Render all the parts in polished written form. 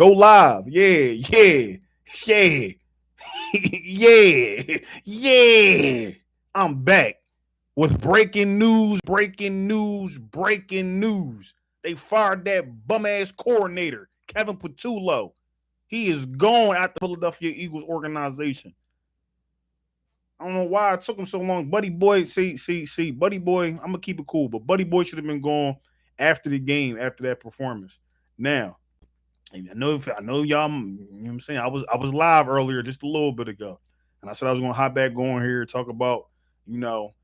Go live. Yeah. Yeah. Yeah. I'm back with breaking news. They fired that bum ass coordinator, Kevin Patullo. He is gone out the Philadelphia Eagles organization. I don't know why it took him so long. Buddy Boy, see, Buddy Boy, I'm gonna keep it cool, but Buddy Boy should have been gone after the game, after that performance. Now, I know y'all. You know what I'm saying? I was live earlier just a little bit ago, and I said I was gonna hop back on here talk about you know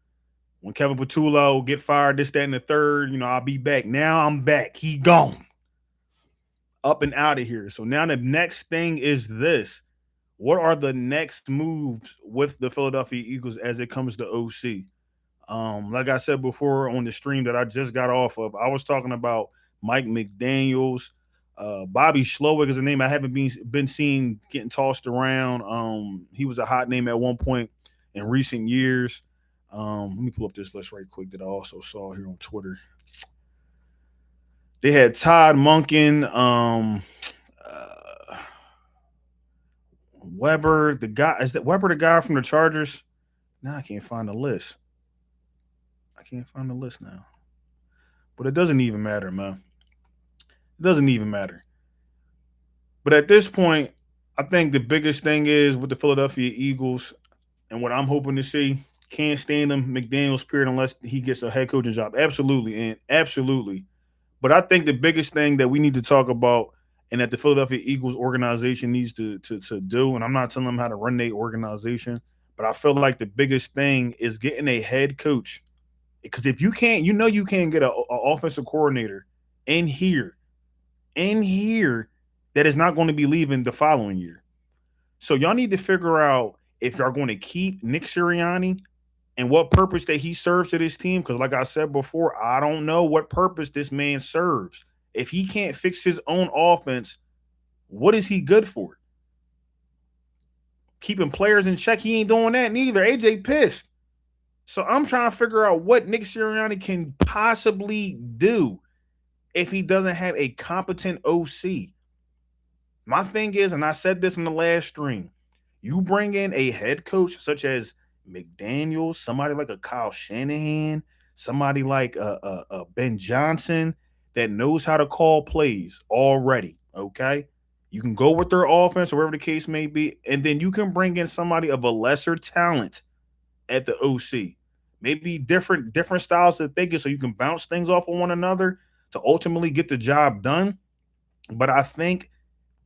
when Kevin Patullo get fired, this, that, and the third. I'll be back. Now I'm back. He gone, up and out of here. So now the next thing is this: what are the next moves with the Philadelphia Eagles as it comes to OC? Like I said before on the stream that I just got off of, I was talking about Mike McDaniels. Bobby Slowick is a name I haven't been seeing getting tossed around. He was a hot name at one point in recent years. Let me pull up this list right quick that I also saw here on Twitter. They had Todd Monken, Weber, the guy is that Weber, the guy from the Chargers. Now I can't find the list. I can't find the list now. But it doesn't even matter, man. It doesn't even matter. But at this point, I think the biggest thing is with the Philadelphia Eagles and what I'm hoping to see. Can't stand him, McDaniel's period, unless he gets a head coaching job. Absolutely, and absolutely. But I think the biggest thing that we need to talk about and that the Philadelphia Eagles organization needs to do, and I'm not telling them how to run their organization, but I feel like the biggest thing is getting a head coach. Because if you can't, you can't get an offensive coordinator in here, in here, that is not going to be leaving the following year. So y'all need to figure out if y'all going to keep Nick Sirianni and what purpose that he serves to this team. Because like I said before, I don't know what purpose this man serves. If he can't fix his own offense, what is he good for? Keeping players in check, he ain't doing that neither. AJ pissed. So I'm trying to figure out what Nick Sirianni can possibly do if he doesn't have a competent OC. My thing is, and I said this in the last stream, you bring in a head coach such as McDaniels, somebody like a Kyle Shanahan, somebody like a Ben Johnson that knows how to call plays already. Okay, you can go with their offense or whatever the case may be, and then you can bring in somebody of a lesser talent at the OC. Maybe different styles of thinking, so you can bounce things off of one another to ultimately get the job done. But I think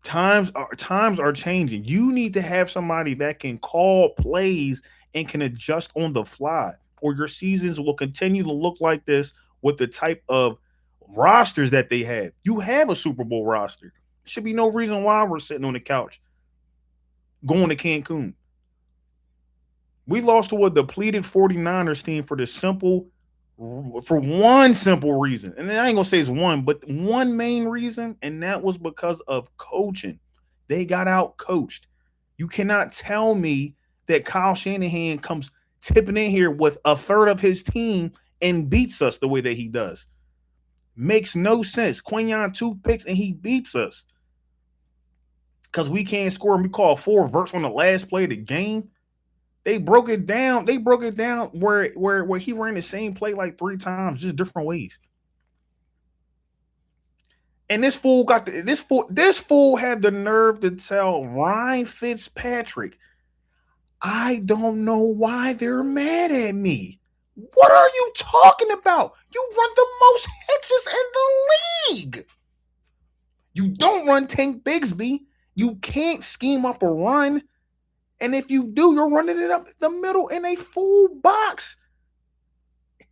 times are changing. You need to have somebody that can call plays and can adjust on the fly, or your seasons will continue to look like this with the type of rosters that they have. You have a Super Bowl roster. Should be no reason why we're sitting on the couch going to Cancun. We lost to a depleted 49ers team for one simple reason. And I ain't gonna say it's one, but one main reason, and that was because of coaching. They got out coached. You cannot tell me that Kyle Shanahan comes tipping in here with a third of his team and beats us the way that he does. Makes no sense. Quinion 2 picks and he beats us. Because we can't score and we call 4 verts on the last play of the game. They broke it down. They broke it down where he ran the same play like 3 times, just different ways. And this fool had the nerve to tell Ryan Fitzpatrick, I don't know why they're mad at me. What are you talking about? You run the most hitches in the league. You don't run Tank Bigsby. You can't scheme up a run. And if you do, you're running it up the middle in a full box.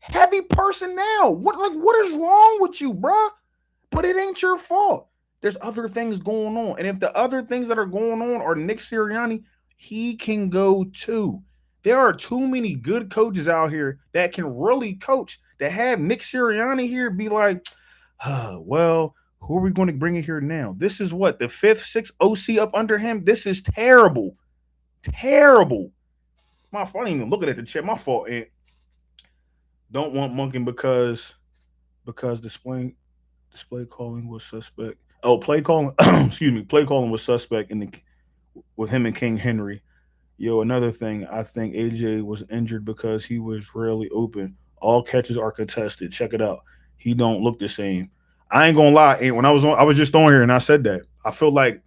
Heavy personnel. What is wrong with you, bruh? But it ain't your fault. There's other things going on. And if the other things that are going on are Nick Sirianni, he can go too. There are too many good coaches out here that can really coach. To have Nick Sirianni here be like, well, who are we going to bring in here now? This is what, the fifth, sixth OC up under him? This is terrible. Terrible. My fault. I ain't even looking at the chat. My fault. And don't want Monken because display calling was suspect. Oh, play calling. Excuse me. Play calling was suspect in the with him and King Henry. Yo, another thing. I think AJ was injured because he was rarely open. All catches are contested. Check it out. He don't look the same. I ain't gonna lie. And when I was on, I was just on here and I said that. I feel like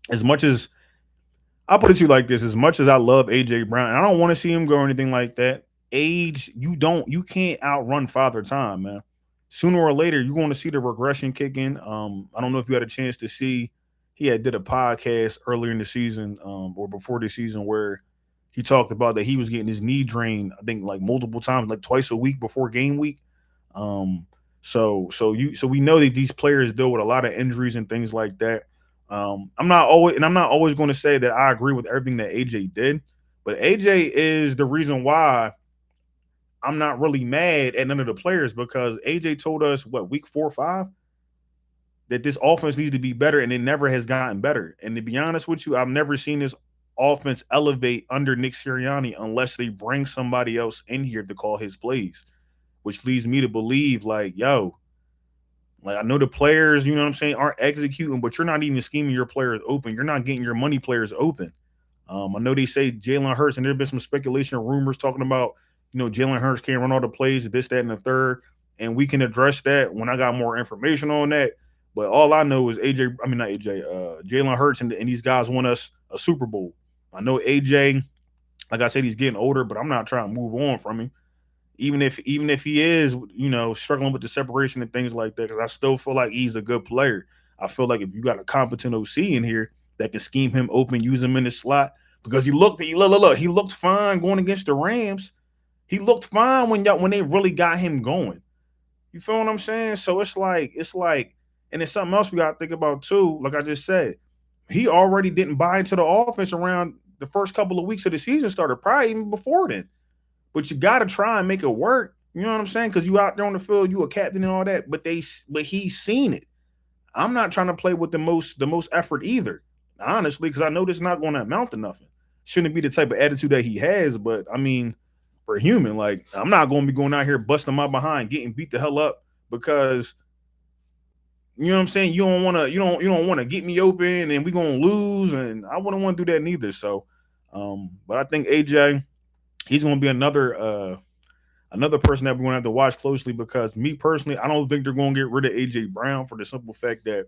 as much as I'll put it to you like this: as much as I love AJ Brown, and I don't want to see him go or anything like that. Age, you can't outrun Father Time, man. Sooner or later, you're going to see the regression kick in. I don't know if you had a chance to see. He had did a podcast earlier in the season, or before the season, where he talked about that he was getting his knee drained. I think like multiple times, like twice a week before game week. Um, so we know that these players deal with a lot of injuries and things like that. I'm not always going to say that I agree with everything that AJ did, but AJ is the reason why I'm not really mad at none of the players because AJ told us what week 4 or 5 that this offense needs to be better, and it never has gotten better. And to be honest with you, I've never seen this offense elevate under Nick Sirianni unless they bring somebody else in here to call his plays, which leads me to believe like, yo, like I know the players, you know what I'm saying, aren't executing, but you're not even scheming your players open. You're not getting your money players open. I know they say Jalen Hurts, and there's been some speculation, rumors talking about, Jalen Hurts can't run all the plays, this, that, and the third. And we can address that when I got more information on that. But all I know is not AJ, Jalen Hurts and these guys won us a Super Bowl. I know AJ, like I said, he's getting older, but I'm not trying to move on from him even if he is, struggling with the separation and things like that, because I still feel like he's a good player. I feel like if you got a competent OC in here that can scheme him open, use him in the slot, because he looked fine going against the Rams. He looked fine when they really got him going. You feel what I'm saying? So it's like, and it's something else we got to think about too. Like I just said, he already didn't buy into the offense around the first couple of weeks of the season started, probably even before then. But you got to try and make it work. You know what I'm saying? Because you out there on the field, you a captain and all that. But he's seen it. I'm not trying to play with the most effort either, honestly, because I know this is not going to amount to nothing. Shouldn't be the type of attitude that he has. But I mean, for a human, like I'm not going to be going out here busting my behind, getting beat the hell up because you know what I'm saying. You don't want to get me open, and we gonna lose, and I wouldn't want to do that neither. So, but I think AJ, he's going to be another person that we're going to have to watch closely because me personally, I don't think they're going to get rid of AJ Brown for the simple fact that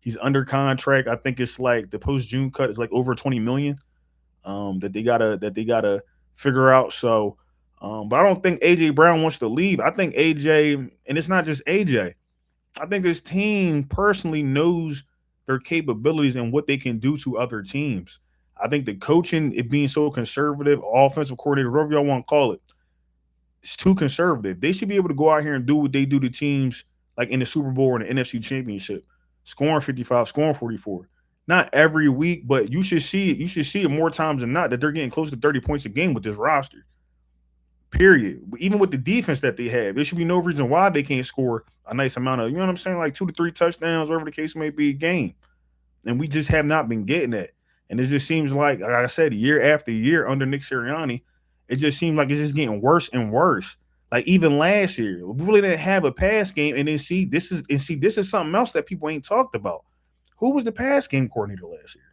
he's under contract. I think it's like the post June cut is like over 20 million that they gotta figure out. So, but I don't think AJ Brown wants to leave. I think AJ, and it's not just AJ. I think this team personally knows their capabilities and what they can do to other teams. I think the coaching, it being so conservative, offensive coordinator, whatever y'all want to call it, it's too conservative. They should be able to go out here and do what they do to teams like in the Super Bowl or the NFC Championship, scoring 55, scoring 44. Not every week, but you should see it. You should see it more times than not that they're getting close to 30 points a game with this roster. Period. Even with the defense that they have, there should be no reason why they can't score a nice amount of, you know what I'm saying, like 2 to 3 touchdowns, whatever the case may be, a game. And we just have not been getting that. And it just seems like I said, year after year under Nick Sirianni, it just seems like it's just getting worse and worse. Like even last year, we really didn't have a pass game, and then this is something else that people ain't talked about. Who was the pass game coordinator last year?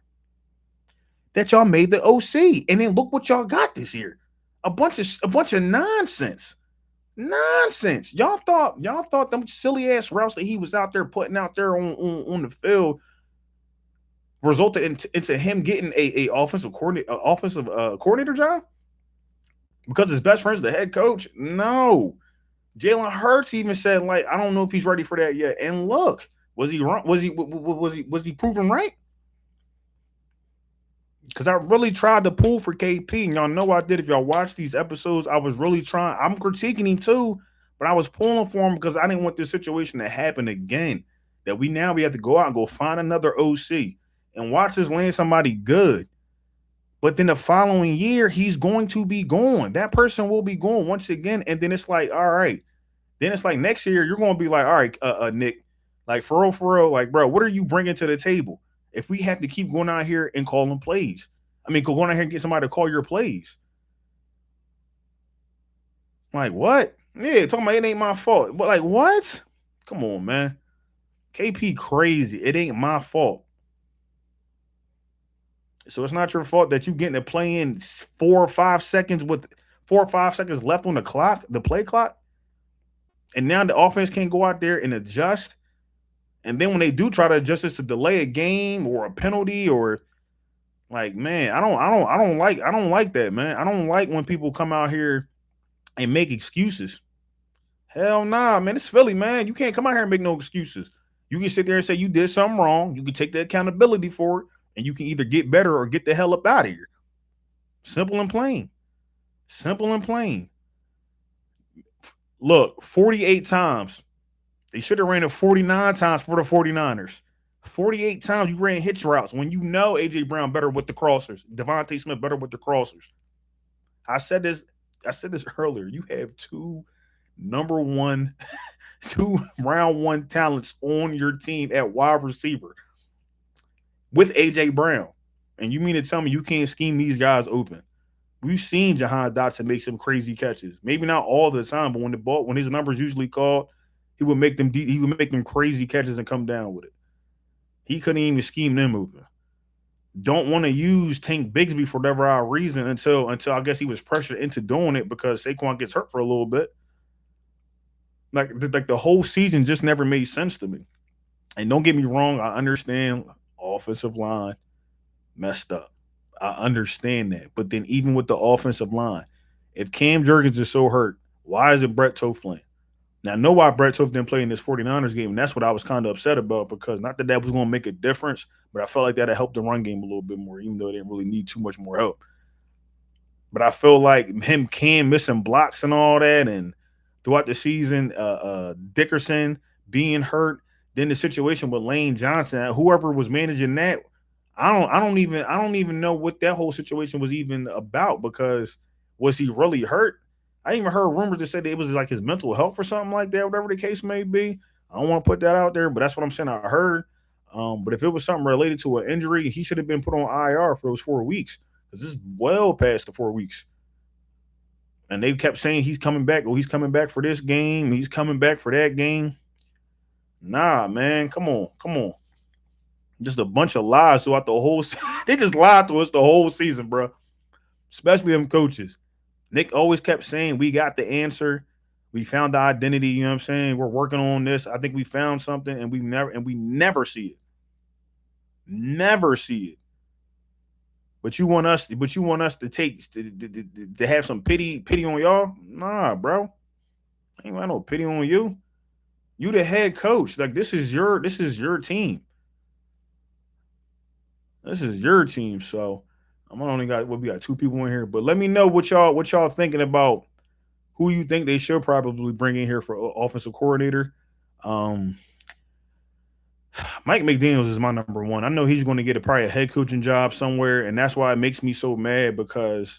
That y'all made the OC, and then look what y'all got this year. A bunch of nonsense. Nonsense. Y'all thought them silly ass routes that he was out there putting out there on the field resulted into him getting a offensive coordinator job because his best friend's the head coach. No, Jalen Hurts even said like I don't know if he's ready for that yet. And look, was he wrong? Was he proven right? Because I really tried to pull for KP, and y'all know I did. If y'all watch these episodes, I was really trying. I'm critiquing him too, but I was pulling for him because I didn't want this situation to happen again. That we have to go out and go find another OC and watch us land somebody good. But then the following year, he's going to be gone. That person will be gone once again. And then it's like, all right. Then it's like next year, you're going to be like, all right, Nick, like for real, like, bro, what are you bringing to the table? If we have to keep going out here and calling plays, I mean, go on out here and get somebody to call your plays. Like, what? Yeah, talking about it ain't my fault. But like, what? Come on, man. KP crazy. It ain't my fault. So it's not your fault that you getting to play in 4 or 5 seconds with 4 or 5 seconds left on the clock, the play clock. And now the offense can't go out there and adjust. And then when they do try to adjust, it's to delay a game or a penalty or like, man, I don't like that, man. I don't like when people come out here and make excuses. Hell nah, man. It's Philly, man. You can't come out here and make no excuses. You can sit there and say you did something wrong. You can take the accountability for it, and you can either get better or get the hell up out of here. Simple and plain. Simple and plain. Look, 48 times. They should have ran it 49 times for the 49ers. 48 times you ran hitch routes when you know AJ Brown better with the crossers. Devontae Smith better with the crossers. I said this earlier. You have two number one, two round one talents on your team at wide receiver with AJ Brown. And you mean to tell me you can't scheme these guys open? We've seen Jahan Dotson make some crazy catches. Maybe not all the time, but when his numbers usually called, he would make them crazy catches and come down with it. He couldn't even scheme them open. Don't want to use Tank Bigsby for whatever our reason until I guess he was pressured into doing it because Saquon gets hurt for a little bit. Like the whole season just never made sense to me. And don't get me wrong, I understand offensive line messed up. I understand that. But then even with the offensive line, if Cam Jurgens is so hurt, why isn't Brett Toth playing? Now, I know why Brett Toth didn't play in this 49ers game, and that's what I was kind of upset about because not that was going to make a difference, but I felt like that had helped the run game a little bit more, even though it didn't really need too much more help. But I feel like Cam missing blocks and all that, and throughout the season, Dickerson being hurt, then the situation with Lane Johnson, whoever was managing that, I don't even know what that whole situation was even about because was he really hurt? I even heard rumors that said that it was like his mental health or something like that, whatever the case may be. I don't want to put that out there, but that's what I'm saying. I heard. But if it was something related to an injury, he should have been put on IR for those 4 weeks because this is well past the 4 weeks. And they kept saying he's coming back. Oh, he's coming back for this game. He's coming back for that game. Nah, man, come on. Just a bunch of lies throughout the whole. They just lied to us the whole season, bro. Especially them coaches. Nick always kept saying, we got the answer. We found the identity. You know what I'm saying? We're working on this. I think we found something and we never see it. Never see it. But you want us to take to have some pity on y'all? Nah, bro. Ain't got no pity on you. You the head coach. Like this is your team. This is your team. So I'm only got we got two people in here. But let me know what y'all thinking about who you think they should probably bring in here for offensive coordinator. Mike McDaniels is my number one. I know he's going to get probably a head coaching job somewhere, and that's why it makes me so mad because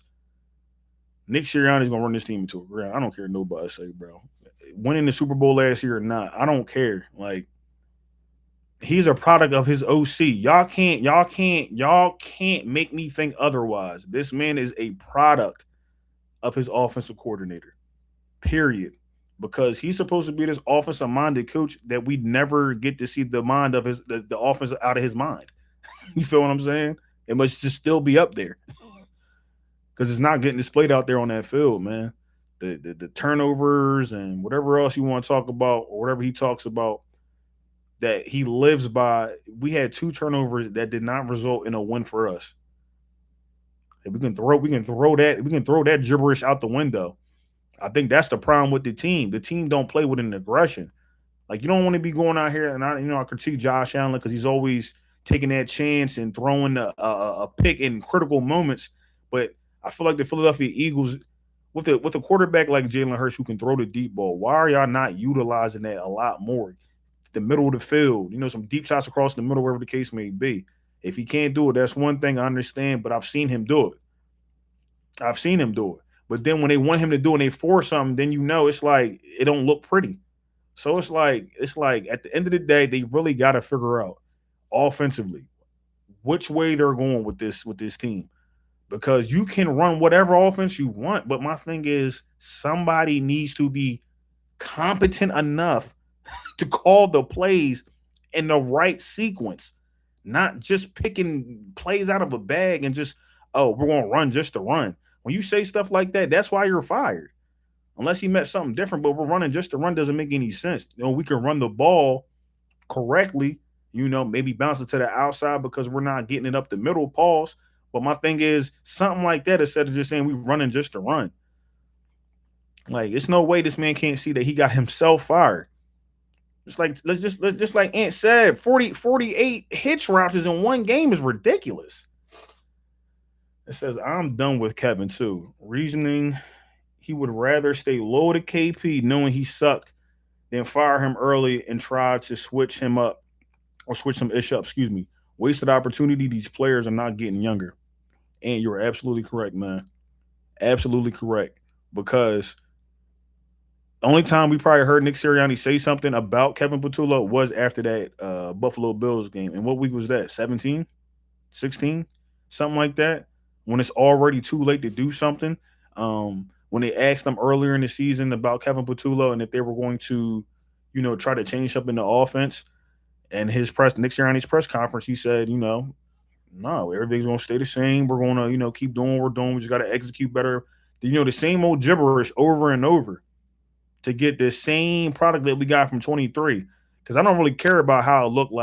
Nick Sirianni's going to run this team into a ground. I don't care what nobody say, bro. Winning the Super Bowl last year or not, I don't care. Like he's a product of his OC. Y'all can't make me think otherwise. This man is a product of his offensive coordinator. Period. Because he's supposed to be this offensive minded coach that we never get to see the mind of the offense out of his mind. You feel what I'm saying? It must just still be up there because it's not getting displayed out there on that field, man. The turnovers and whatever else you want to talk about or whatever he talks about that he lives by. We had 2 turnovers that did not result in a win for us. If we can throw that gibberish out the window. I think that's the problem with the team. The team don't play with an aggression. Like you don't want to be going out here and I critique Josh Allen because he's always taking that chance and throwing a pick in critical moments. But I feel like the Philadelphia Eagles with a quarterback like Jalen Hurts who can throw the deep ball, why are y'all not utilizing that a lot more? The middle of the field, some deep shots across the middle, wherever the case may be. If he can't do it, that's one thing I understand, but I've seen him do it. But then when they want him to do it and they force something, then it's like it don't look pretty. So it's like at the end of the day, they really got to figure out offensively which way they're going with this team. Because you can run whatever offense you want, but my thing is somebody needs to be competent enough to call the plays in the right sequence, not just picking plays out of a bag and just, oh, we're going to run just to run. When you say stuff like that, that's why you're fired. Unless he meant something different, but we're running just to run doesn't make any sense. We can run the ball correctly, maybe bounce it to the outside because we're not getting it up the middle, pause. But my thing is something like that instead of just saying we running just to run. Like, it's no way this man can't see that he got himself fired. It's like let's just like Ant said, 48 hitch routes in one game is ridiculous. It says I'm done with Kevin too. Reasoning he would rather stay low to KP knowing he sucked than fire him early and try to switch him up or switch some ish up, excuse me. Wasted opportunity. These players are not getting younger. And you're absolutely correct, man. Absolutely correct. Because the only time we probably heard Nick Sirianni say something about Kevin Patullo was after that Buffalo Bills game. And what week was that? 17? 16? Something like that. When it's already too late to do something. When they asked them earlier in the season about Kevin Patullo and if they were going to, try to change something in the offense. And Nick Sirianni's press conference, he said, no, everything's gonna stay the same. We're gonna, keep doing what we're doing. We just gotta execute better. The same old gibberish over and over to get the same product that we got from 23. Because I don't really care about how it looked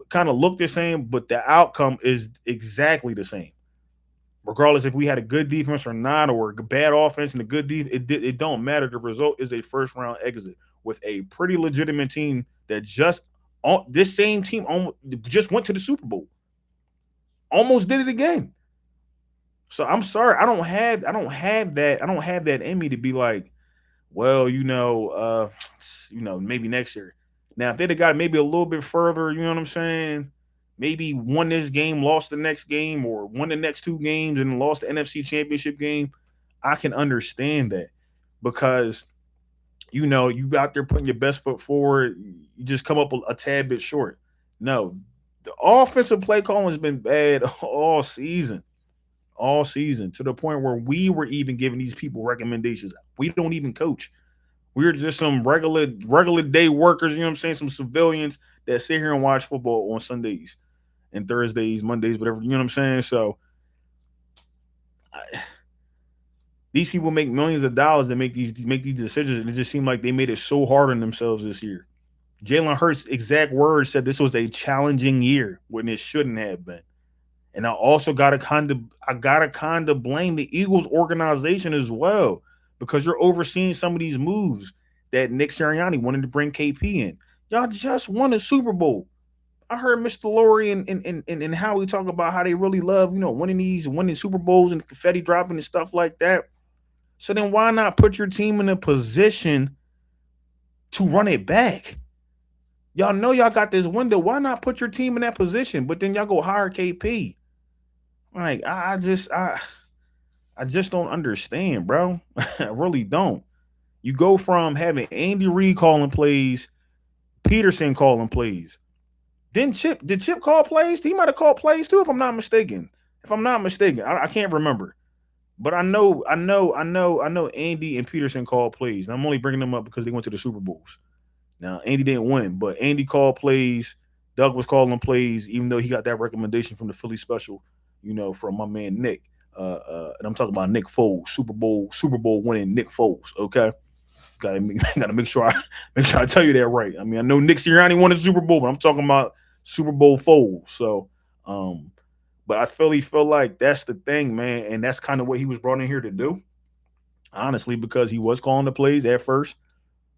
kind of look the same, but the outcome is exactly the same. Regardless if we had a good defense or not, or a bad offense and a good defense, it don't matter. The result is a first round exit with a pretty legitimate team that this same team just went to the Super Bowl. Almost did it again. So I'm sorry, I don't have that in me to be like, well, maybe next year. Now, if they'd have got maybe a little bit further, you know what I'm saying? Maybe won this game, lost the next game, or won the next two games and lost the NFC Championship game, I can understand that because you out there putting your best foot forward, you just come up a tad bit short. No, the offensive play calling has been bad all season to the point where we were even giving these people recommendations. We don't even coach. We're just some regular day workers, you know what I'm saying? Some civilians that sit here and watch football on Sundays and Thursdays, Mondays, whatever, you know what I'm saying? So these people make millions of dollars to make these decisions, and it just seemed like they made it so hard on themselves this year. Jalen Hurts' exact words said this was a challenging year when it shouldn't have been. And I also gotta kind of blame the Eagles organization as well, because you're overseeing some of these moves that Nick Sirianni wanted to bring KP in. Y'all just won a Super Bowl. I heard Mr. Laurie and Howie talk about how they really love, winning Super Bowls and confetti dropping and stuff like that. So then why not put your team in a position to run it back? Y'all know y'all got this window. Why not put your team in that position? But then y'all go hire KP. Like, I just don't understand, bro. I really don't. You go from having Andy Reid calling plays, Peterson calling plays. Did Chip call plays? He might have called plays too, if I'm not mistaken. I can't remember. But I know Andy and Peterson called plays. And I'm only bringing them up because they went to the Super Bowls. Now, Andy didn't win, but Andy called plays. Doug was calling plays, even though he got that recommendation from the Philly special, from my man Nick. And I'm talking about Nick Foles, Super Bowl winning Nick Foles. Okay, gotta make sure I tell you that right. I mean, I know Nick Sirianni won the Super Bowl, but I'm talking about Super Bowl Foles. So, but I feel like that's the thing, man, and that's kind of what he was brought in here to do. Honestly, because he was calling the plays at first,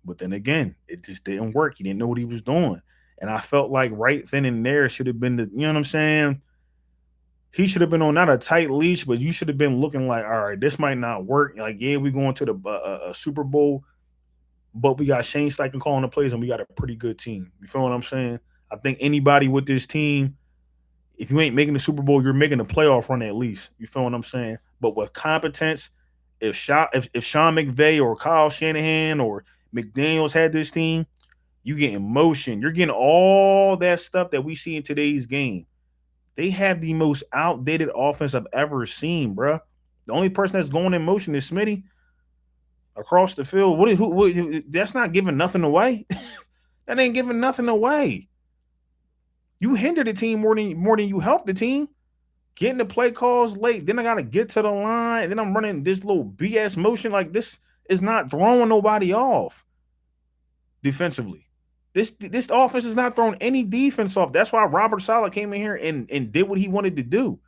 but then again, it just didn't work. He didn't know what he was doing, and I felt like right then and there should have been you know what I'm saying. He should have been on not a tight leash, but you should have been looking like, all right, this might not work. Like, yeah, we're going to the Super Bowl, but we got Shane Steichen calling the plays, and we got a pretty good team. You feel what I'm saying? I think anybody with this team, if you ain't making the Super Bowl, you're making a playoff run at least. You feel what I'm saying? But with competence, if Sean McVay or Kyle Shanahan or McDaniels had this team, you get motion. You're getting all that stuff that we see in today's game. They have the most outdated offense I've ever seen, bro. The only person that's going in motion is Smitty across the field. That's not giving nothing away. That ain't giving nothing away. You hinder the team more than you help the team. Getting the play calls late, then I gotta get to the line, and then I'm running this little BS motion. Like, this is not throwing nobody off defensively. This offense is not throwing any defense off. That's why Robert Saleh came in here and did what he wanted to do.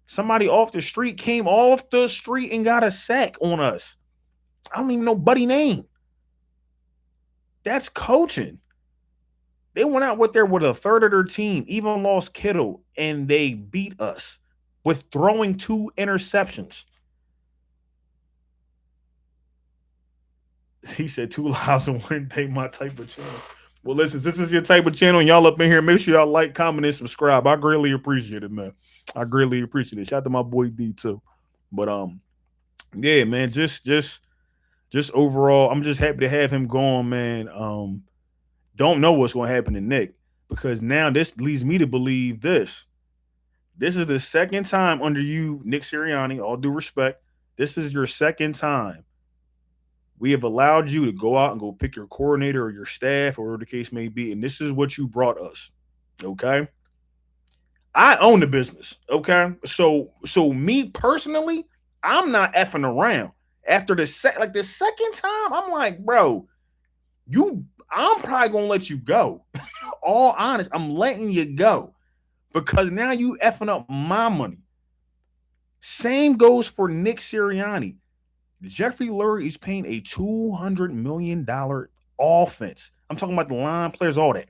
Somebody off the street came off the street and got a sack on us. I don't even know Buddy name. That's coaching. They went out with a third of their team, even lost Kittle, and they beat us with throwing 2 interceptions. He said 2 lives and 1 day, my type of channel. Well, listen, this is your type of channel, and y'all up in here. Make sure y'all like, comment, and subscribe. I greatly appreciate it, man. I greatly appreciate it. Shout out to my boy D too. But yeah, man, just overall, I'm just happy to have him going, man. Don't know what's going to happen to Nick, because now this leads me to believe this. This is the second time under you, Nick Sirianni. All due respect, this is your second time. We have allowed you to go out and go pick your coordinator or your staff or whatever the case may be, and this is what you brought us. Okay, I own the business. Okay, so me personally, I'm not effing around. After the second time, I'm like, bro, I'm probably gonna let you go. All honest, I'm letting you go because now you effing up my money. Same goes for Nick Sirianni. Jeffrey Lurie is paying a $200 million offense. I'm talking about the line players, all that,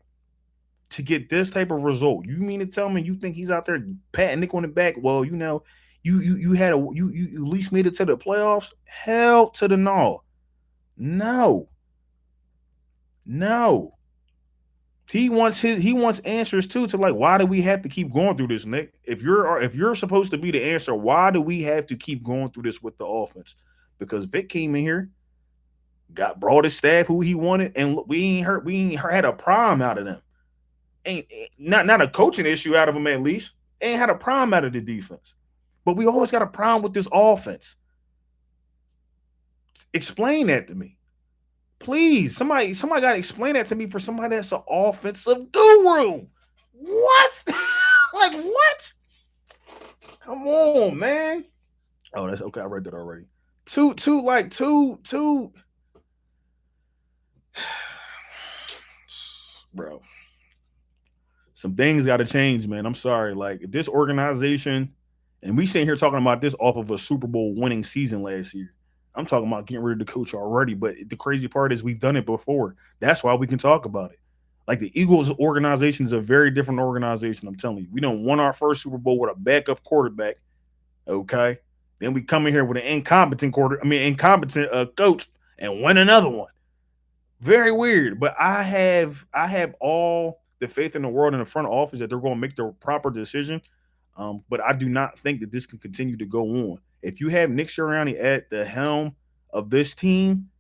to get this type of result. You mean to tell me you think he's out there patting Nick on the back? Well, you had you at least made it to the playoffs. Hell to the no. No. No. He wants answers too, to like, why do we have to keep going through this, Nick? If you're supposed to be the answer, why do we have to keep going through this with the offense? Because Vic came in here, brought his staff who he wanted, and we ain't had a problem out of them. Ain't not a coaching issue out of them, at least. Ain't had a problem out of the defense. But we always got a problem with this offense. Explain that to me. Please, somebody got to explain that to me, for somebody that's an offensive guru. What? Like, what? Come on, man. Oh, that's okay. I read that already. Two. Bro, some things got to change, man. I'm sorry. Like, this organization, and we sitting here talking about this off of a Super Bowl winning season last year. I'm talking about getting rid of the coach already. But the crazy part is we've done it before. That's why we can talk about it. Like, the Eagles organization is a very different organization. I'm telling you, we don't won our first Super Bowl with a backup quarterback. Okay, then we come in here with an incompetent coach and win another one. Very weird. But I have all the faith in the world in the front office that they're going to make the proper decision. But I do not think that this can continue to go on. If you have Nick Sirianni at the helm of this team,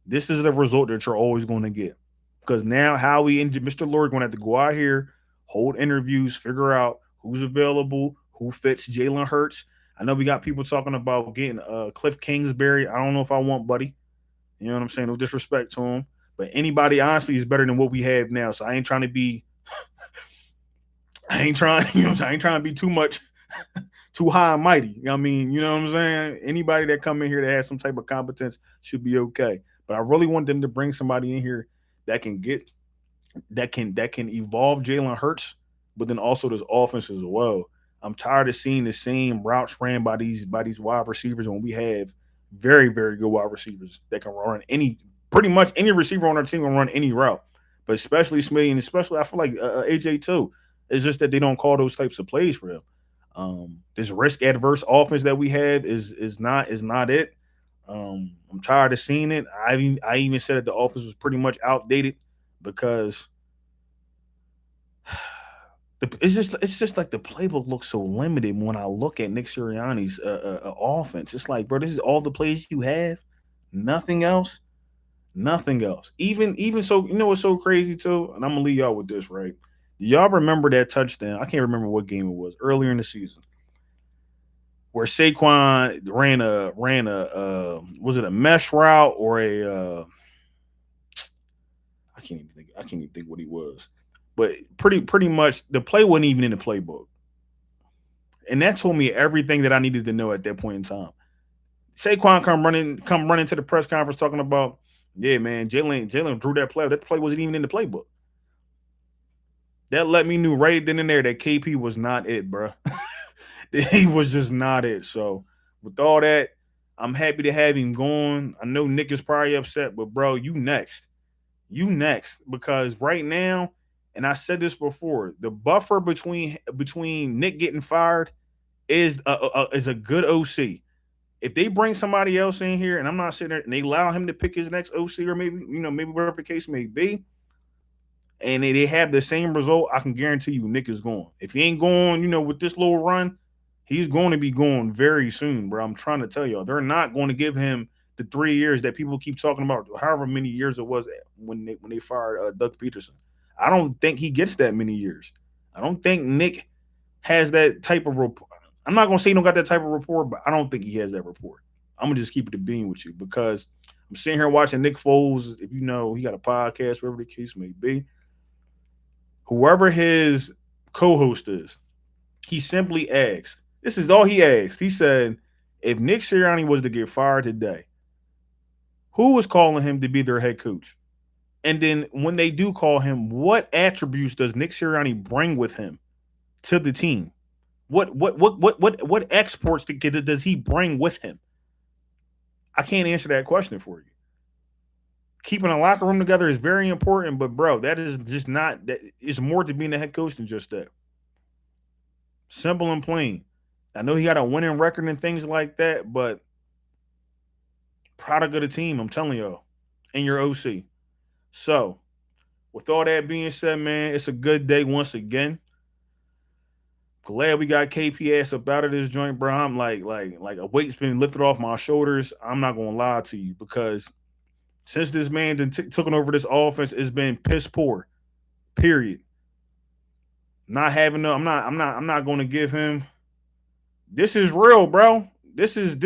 this is the result that you're always going to get. Because now Howie and Mr. Lurie going to have to go out here, hold interviews, figure out who's available, who fits Jalen Hurts. I know we got people talking about getting Cliff Kingsbury. I don't know if I want Buddy. You know what I'm saying? No disrespect to him. But anybody, honestly, is better than what we have now. So I ain't trying to be I ain't trying to be too much, too high and mighty. You know what I mean? You know what I'm saying? Anybody that come in here that has some type of competence should be okay. But I really want them to bring somebody in here that can evolve Jalen Hurts, but then also this offense as well. I'm tired of seeing the same routes ran by these wide receivers when we have very, very good wide receivers that can run pretty much any receiver on our team can run any route. But especially Smitty, and especially I feel like AJ too. It's just that they don't call those types of plays for him. This risk adverse offense that we have is not it. I'm tired of seeing it. I even said that the offense was pretty much outdated because it's just like the playbook looks so limited when I look at Nick Sirianni's offense. It's like, bro, this is all the plays you have, nothing else, nothing else. Even so, you know what's so crazy too, and I'm gonna leave y'all with this, right? Do y'all remember that touchdown? I can't remember what game it was earlier in the season where Saquon ran a was it a mesh route or a I can't even think what he was. But pretty much the play wasn't even in the playbook. And that told me everything that I needed to know at that point in time. Saquon come running to the press conference talking about, yeah, man, Jalen drew that play. That play wasn't even in the playbook. That let me knew right then and there that KP was not it, bro. He was just not it. So with all that, I'm happy to have him going. I know Nick is probably upset, but bro, you next. You next. Because right now, and I said this before, the buffer between Nick getting fired is a good OC. If they bring somebody else in here, and I'm not sitting there, and they allow him to pick his next OC, or maybe whatever the case may be, and they have the same result, I can guarantee you Nick is going. If he ain't going, with this little run, he's going to be going very soon, bro. I'm trying to tell y'all, they're not going to give him the 3 years that people keep talking about, however many years it was when they fired Doug Peterson. I don't think he gets that many years. I don't think Nick has that type of rapport. I'm not gonna say he don't got that type of rapport, but I don't think he has that rapport. I'm gonna just keep it a bean with you because I'm sitting here watching Nick Foles. If you know, he got a podcast, whatever the case may be. Whoever his co-host is, he simply asked. This is all he asked. He said, if Nick Sirianni was to get fired today, who was calling him to be their head coach? And then when they do call him, what attributes does Nick Sirianni bring with him to the team? What exports does he bring with him? I can't answer that question for you. Keeping a locker room together is very important, but bro, that is just not that. It's more to being a head coach than just that. Simple and plain. I know he got a winning record and things like that, but product of the team, I'm telling y'all, and your OC. So, with all that being said, man, it's a good day once again. Glad we got KP ass up out of this joint, bro. I'm like a weight's been lifted off my shoulders. I'm not gonna lie to you because since this man took over this offense, it's been piss poor. Period. Not having no, I'm not gonna give him. This is real, bro. This is.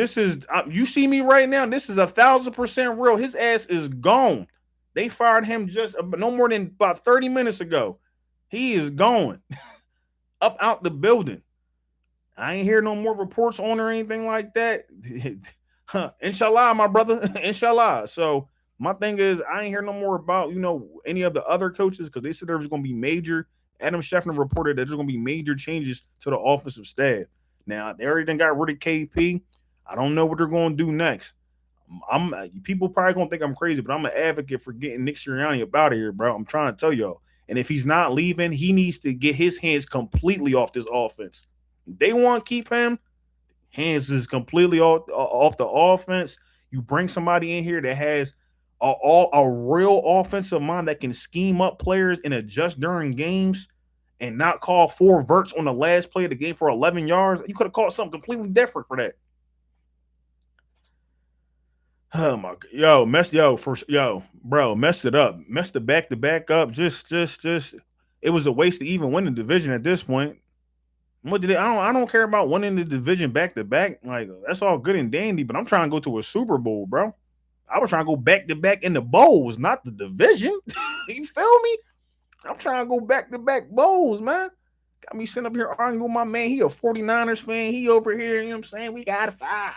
You see me right now. This is 1,000% real. His ass is gone. They fired him just no more than about 30 minutes ago. He is gone. Up out the building. I ain't hear no more reports on or anything like that. Inshallah, my brother. Inshallah. So my thing is, I ain't hear no more about any of the other coaches because they said there was going to be major. Adam Schefter reported that there's going to be major changes to the offensive staff. Now they already got rid of KP. I don't know what they're going to do next. People probably gonna think I'm crazy, but I'm an advocate for getting Nick Sirianni up out of here, bro. I'm trying to tell y'all. And if he's not leaving, he needs to get his hands completely off this offense. If they want to keep him, hands is completely off the offense. You bring somebody in here that has a real offensive mind that can scheme up players and adjust during games and not call 4 verts on the last play of the game for 11 yards. You could have called something completely different for that. Oh my god, bro, messed it up, messed the back to back up. Just, it was a waste to even win the division at this point. What did it? I don't care about winning the division back to back. Like that's all good and dandy, but I'm trying to go to a Super Bowl, bro. I was trying to go back to back in the bowls, not the division. You feel me? I'm trying to go back to back bowls, man. Got me sitting up here arguing with my man. He a 49ers fan. He over here, you know what I'm saying? We got 5.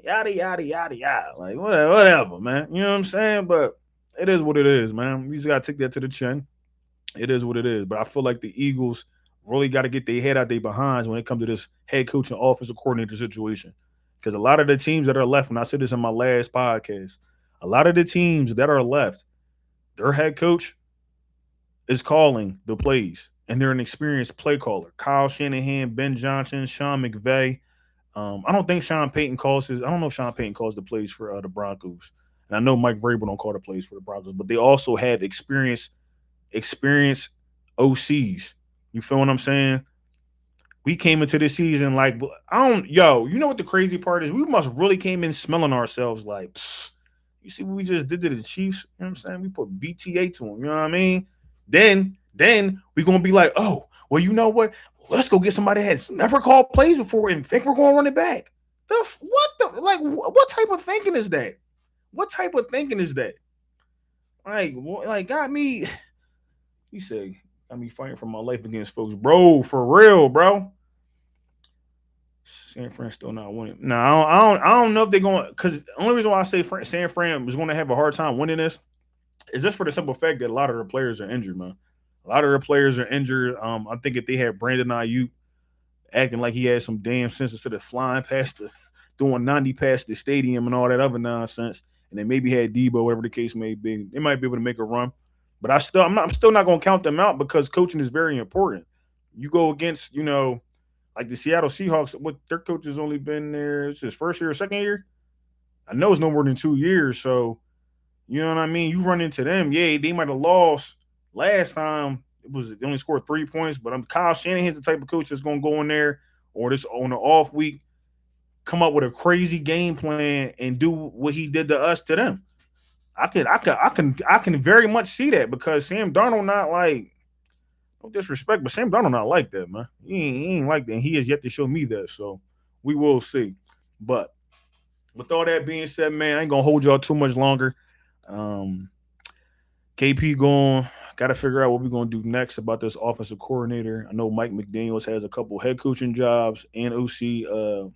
Yada yada yada yada. Like whatever, man. You know what I'm saying? But it is what it is, man. We just gotta take that to the chin. It is what it is. But I feel like the Eagles really got to get their head out their behinds when it comes to this head coach and offensive coordinator situation. Because a lot of the teams that are left, and I said this in my last podcast, a lot of the teams that are left, their head coach is calling the plays, and they're an experienced play caller. Kyle Shanahan, Ben Johnson, Sean McVay. I don't think Sean Payton calls his. I don't know if Sean Payton calls the plays for the Broncos, and I know Mike Vrabel don't call the plays for the Broncos, but they also have experienced OCs. You feel what I'm saying? We came into this season like you know what the crazy part is? We must really came in smelling ourselves like, you see what we just did to the Chiefs? You know what I'm saying? We put BTA to them. You know what I mean? Then we gonna be like, oh, well, you know what? Let's go get somebody that has never called plays before and think we're gonna run it back. What type of thinking is that? What type of thinking is that? Like got me. He said, got me fighting for my life against folks, bro. For real, bro. San Fran still not winning. No, I don't know if they're going. Because the only reason why I say San Fran was going to have a hard time winning this is just for the simple fact that a lot of the players are injured, man. A lot of the players are injured. I think if they had Brandon Ayuk acting like he had some damn sense instead of flying past the doing 90 past the stadium and all that other nonsense, and they maybe had Debo, whatever the case may be, they might be able to make a run. But I'm still not going to count them out because coaching is very important. You go against, like the Seattle Seahawks, what their coach has only been there. It's his first year or second year. I know it's no more than 2 years. So you know what I mean. You run into them, yeah, they might have lost last time. It was they only scored 3 points, but I'm Kyle Shanahan's the type of coach that's going to go in there or this on the off week, come up with a crazy game plan and do what he did to us to them. I can very much see that because Sam Darnold not like no disrespect, but Sam Darnold not like that, man. He ain't like that. And he has yet to show me that. So we will see. But with all that being said, man, I ain't gonna hold y'all too much longer. Um, KP going. Got to figure out what we're gonna do next about this offensive coordinator. I know Mike McDaniel's has a couple head coaching jobs and OC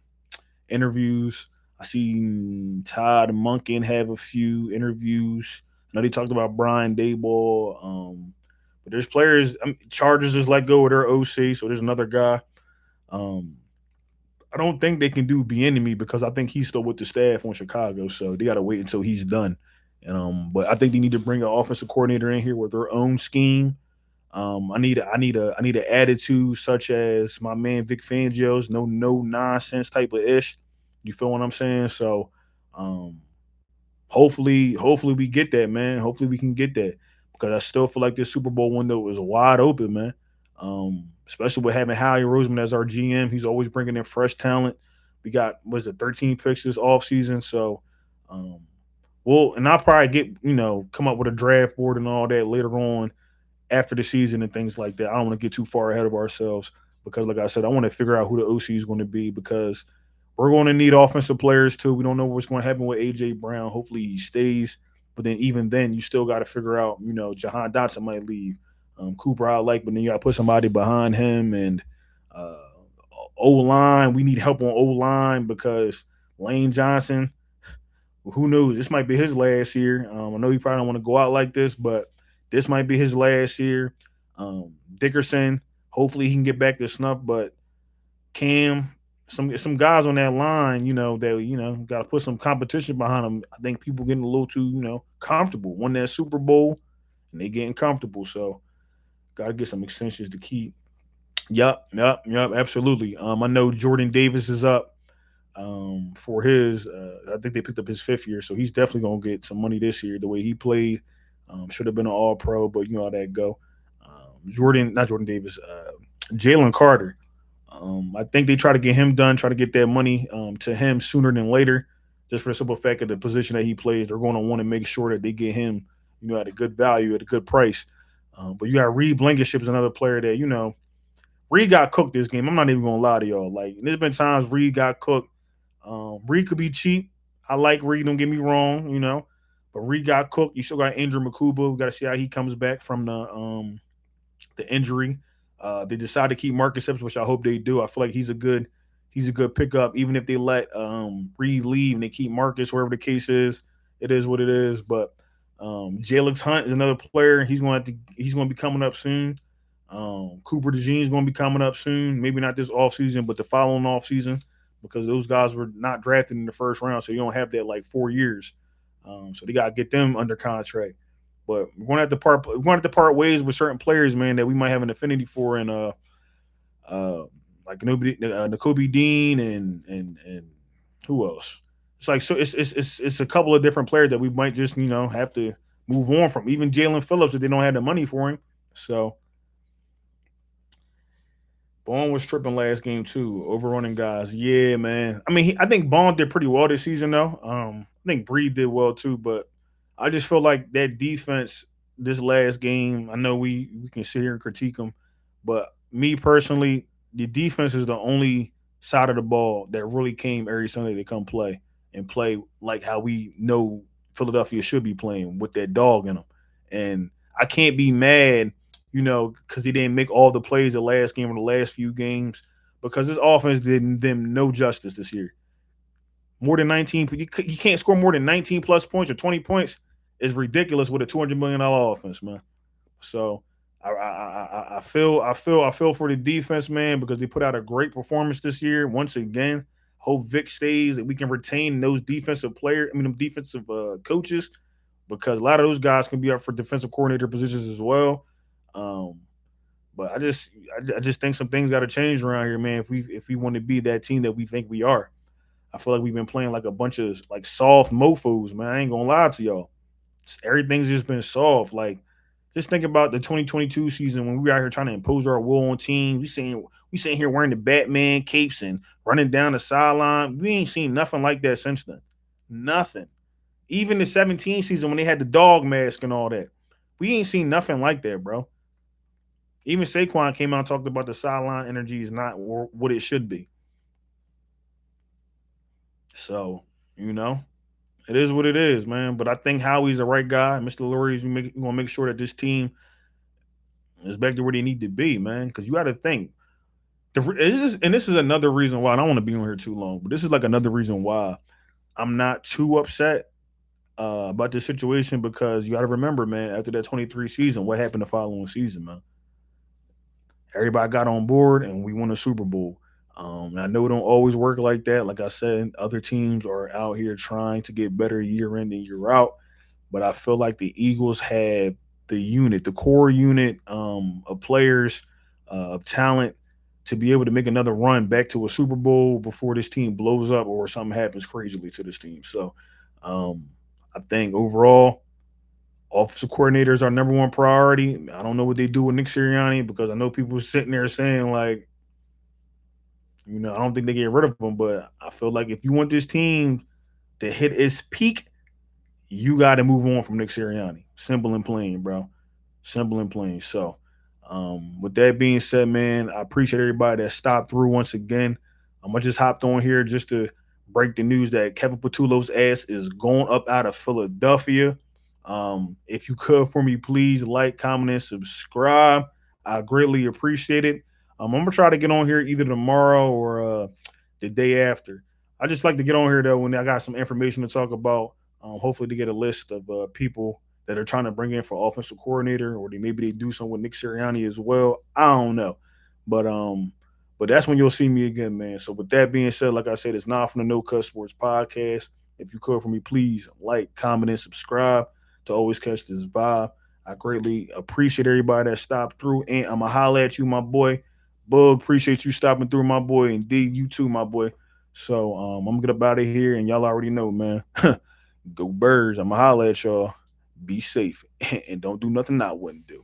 interviews. I seen Todd Monken have a few interviews. I know they talked about Brian Dayball. But there's players. Chargers just let go of their OC, so there's another guy. Um, I don't think they can do Bieniemy because I think he's still with the staff on Chicago, so they got to wait until he's done. And but I think they need to bring an offensive coordinator in here with their own scheme. I need an attitude such as my man Vic Fangio's no nonsense type of ish. You feel what I'm saying? So, um, hopefully we get that, man. Hopefully we can get that because I still feel like this Super Bowl window is wide open, man. Especially with having Howie Roseman as our GM, he's always bringing in fresh talent. We got was it 13 picks this offseason, so um, and I'll probably get come up with a draft board and all that later on after the season and things like that. I don't want to get too far ahead of ourselves because, like I said, I want to figure out who the OC is going to be because we're going to need offensive players too. We don't know what's going to happen with AJ Brown. Hopefully he stays, but then even then, you still got to figure out. Jahan Dotson might leave. Cooper I like, but then you got to put somebody behind him and uh, O line. We need help on O line because Lane Johnson. Who knows? This might be his last year. I know he probably don't want to go out like this, but this might be his last year. Dickerson, hopefully he can get back to snuff, but Cam, some guys on that line, that got to put some competition behind them. I think people getting a little too, comfortable. Won that Super Bowl, and they getting comfortable. So got to get some extensions to keep. Yep, absolutely. I know Jordan Davis is up for his. I think they picked up his fifth year, so he's definitely gonna get some money this year. The way he played, should have been an All Pro, but you know how that go. Not Jordan Davis, Jalen Carter. I think they try to get him done, try to get that money to him sooner than later, just for the simple fact of the position that he plays. They're going to want to make sure that they get him, at a good value, at a good price. But you got Reed Blankenship's another player that Reed got cooked this game. I'm not even gonna lie to y'all. Like there's been times Reed got cooked. Reed could be cheap. I like Reed. Don't get me wrong. But Reed got cooked. You still got Andrew Makuba. We got to see how he comes back from the injury. They decide to keep Marcus Epps, which I hope they do. I feel like he's a good pickup. Even if they let Reed leave and they keep Marcus, wherever the case is, it is what it is. But Jalix Hunt is another player. He's going to be coming up soon. Cooper DeJean is going to be coming up soon. Maybe not this offseason, but the following offseason because those guys were not drafted in the first round, so you don't have that like 4 years. So they got to get them under contract. But we're going to have to part ways with certain players, man, that we might have an affinity for, and like N'Kobe Dean and who else? It's like so. It's a couple of different players that we might just have to move on from. Even Jalen Phillips, if they don't have the money for him. So Bond was tripping last game too, overrunning guys. Yeah, man. I mean, I think Bond did pretty well this season though. I think Breed did well too, but I just feel like that defense this last game. I know we can sit here and critique them, but me personally, the defense is the only side of the ball that really came every Sunday to come play and play like how we know Philadelphia should be playing with that dog in them. And I can't be mad, because he didn't make all the plays the last game or the last few games, because this offense did them no justice this year. More than 19, you can't score more than 19 plus points or 20 points is ridiculous with a $200 million offense, man. So I feel for the defense, man, because they put out a great performance this year. Once again, hope Vic stays and we can retain those defensive players. I mean, them defensive coaches, because a lot of those guys can be up for defensive coordinator positions as well. Um, but I just think some things got to change around here, man. If we want to be that team that we think we are, I feel like we've been playing like a bunch of like soft mofo's, man. I ain't gonna lie to y'all. Everything's just been soft. Like, just think about the 2022 season when we were out here trying to impose our will on teams. We sitting here wearing the Batman capes and running down the sideline. We ain't seen nothing like that since then. Nothing. Even the 17 season when they had the dog mask and all that, we ain't seen nothing like that, bro. Even Saquon came out and talked about the sideline energy is not what it should be. So, you know, it is what it is, man. But I think Howie's the right guy. Mr. Lurie's gonna make sure that this team is back to where they need to be, man. Because you got to think, and this is another reason why I don't want to be on here too long. But this is like another reason why I'm not too upset about this situation, because you got to remember, man. After that 23 season, what happened the following season, man? Everybody got on board and we won a Super Bowl. I know it don't always work like that. Like I said, other teams are out here trying to get better year in and year out. But I feel like the Eagles have the unit, the core unit of players, of talent, to be able to make another run back to a Super Bowl before this team blows up or something happens crazily to this team. So um, I think overall, offensive coordinator is our number one priority. I don't know what they do with Nick Sirianni, because I know people sitting there saying like, I don't think they get rid of him, but I feel like if you want this team to hit its peak, you got to move on from Nick Sirianni. Simple and plain, bro. Simple and plain. So, with that being said, man, I appreciate everybody that stopped through once again. I just hopped on here just to break the news that Kevin Patullo's ass is going up out of Philadelphia. If you could for me, please like, comment, and subscribe. I greatly appreciate it. I'm gonna try to get on here either tomorrow or the day after. I just like to get on here though when I got some information to talk about. Hopefully to get a list of people that are trying to bring in for offensive coordinator, or maybe they do something with Nick Sirianni as well. I don't know, but that's when you'll see me again, man. So with that being said, like I said, it's not from the No Cut Sports podcast. If you could for me, please like, comment, and subscribe to always catch this vibe. I greatly appreciate everybody that stopped through, and I'm gonna holler at you, my boy. Bug, appreciate you stopping through, my boy. Indeed, you too, my boy. So I'm gonna get up out of here, and y'all already know, man. Go Birds. I'ma holler at y'all. Be safe and don't do nothing I wouldn't do.